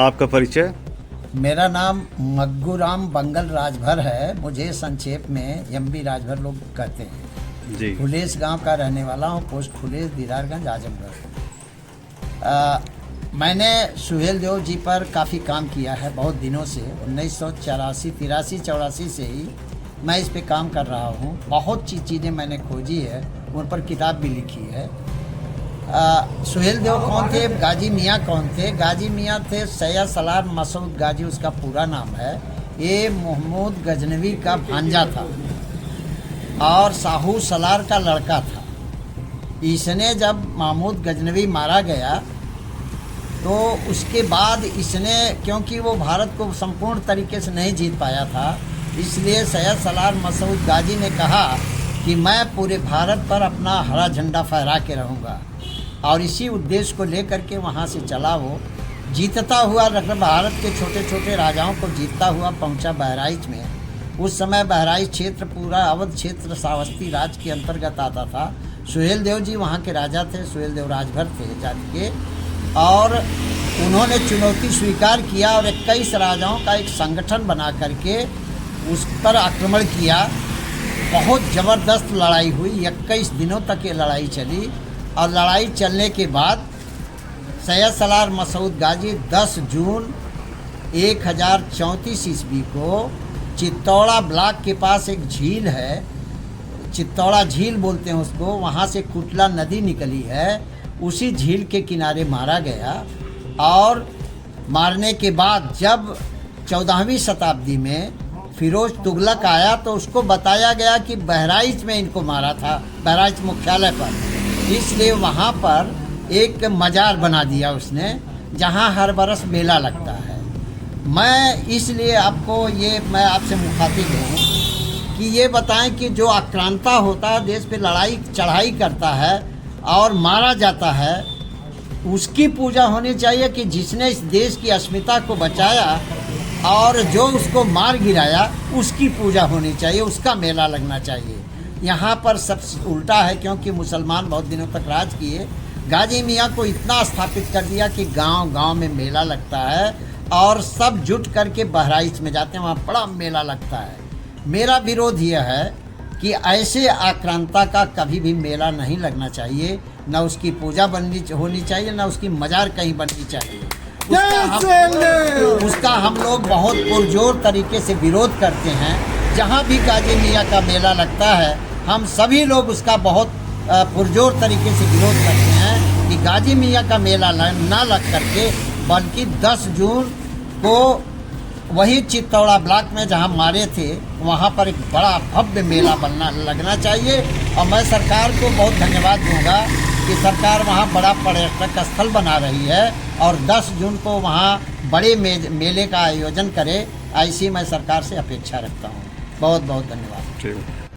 आपका परिचय? मेरा नाम मग्गूराम बंगल राजभर है। मुझे संक्षेप में एमबी राजभर लोग कहते हैं जी। फुलेस गांव का रहने वाला हूँ। Post fullest, Didarganj, Azamgarh. मैंने सुहेल देव जी पर काफ़ी काम किया है बहुत दिनों से। 1983 से ही मैं इस पे काम कर रहा हूँ। बहुत चीज़ें मैंने खोजी है, उन पर किताब भी लिखी है। सुहेल देव कौन थे, गाजी मियाँ कौन थे? गाजी मियाँ थे सैयद सलार मसूद गाजी, उसका पूरा नाम है। ये महमूद गजनवी का भांजा था और साहू सलार का लड़का था। इसने जब महमूद गजनवी मारा गया तो उसके बाद इसने, क्योंकि वो भारत को संपूर्ण तरीके से नहीं जीत पाया था, इसलिए सैयद सलार मसूद गाजी ने कहा कि मैं पूरे भारत पर अपना हरा झंडा फहरा के रहूँगा। और इसी उद्देश्य को लेकर के वहाँ से चला। वो जीतता हुआ भारत के छोटे छोटे राजाओं को जीतता हुआ पहुँचा बहराइच में। उस समय बहराइच क्षेत्र पूरा अवध क्षेत्र श्रावस्ती राज के अंतर्गत आता था। सुहेल देव जी वहाँ के राजा थे, सुहेल देव राजभर थे जाति के, और उन्होंने चुनौती स्वीकार किया और 21 राजाओं का एक संगठन बना करके उस पर आक्रमण किया। बहुत ज़बरदस्त लड़ाई हुई, 21 दिनों तक ये लड़ाई चली। और लड़ाई चलने के बाद सैयद सलार मसूद गाजी 10 जून 1034 ईस्वी को चित्तौड़ा ब्लॉक के पास एक झील है, चित्तौड़ा झील बोलते हैं उसको, वहाँ से कुटला नदी निकली है, उसी झील के किनारे मारा गया। और मारने के बाद जब 14वीं शताब्दी में फिरोज तुगलक आया तो उसको बताया गया कि बहराइच में इनको मारा था, बहराइच मुख्यालय पर। इसलिए वहाँ पर एक मजार बना दिया उसने, जहाँ हर बरस मेला लगता है। मैं इसलिए मैं आपसे मुखातिब हूँ कि ये बताएं कि जो आक्रांता होता है, देश पे लड़ाई चढ़ाई करता है और मारा जाता है, उसकी पूजा होनी चाहिए कि जिसने इस देश की अस्मिता को बचाया, और जो उसको मार गिराया उसकी पूजा होनी चाहिए, उसका मेला लगना चाहिए। यहाँ पर सब उल्टा है, क्योंकि मुसलमान बहुत दिनों तक राज किए। गाजी मियाँ को इतना स्थापित कर दिया कि गांव-गांव में मेला लगता है और सब जुट करके बहराइच में जाते हैं, वहाँ बड़ा मेला लगता है। मेरा विरोध यह है कि ऐसे आक्रांता का कभी भी मेला नहीं लगना चाहिए, न उसकी पूजा होनी चाहिए, न उसकी मजार कहीं बननी चाहिए। उसका हम लोग बहुत पुरजोर तरीके से विरोध करते हैं। जहाँ भी गाजी मियाँ का मेला लगता है, हम सभी लोग उसका बहुत पुरजोर तरीके से विरोध करते हैं कि गाजी मियाँ का मेला ना लग करके, बल्कि 10 जून को वही चित्तौड़ा ब्लॉक में जहाँ मारे थे, वहाँ पर एक बड़ा भव्य मेला लगना चाहिए। और मैं सरकार को बहुत धन्यवाद दूंगा कि सरकार वहाँ बड़ा पर्यटक स्थल बना रही है और 10 जून को वहाँ बड़े मेले का आयोजन करे, ऐसी मैं सरकार से अपेक्षा रखता हूँ। बहुत बहुत धन्यवाद।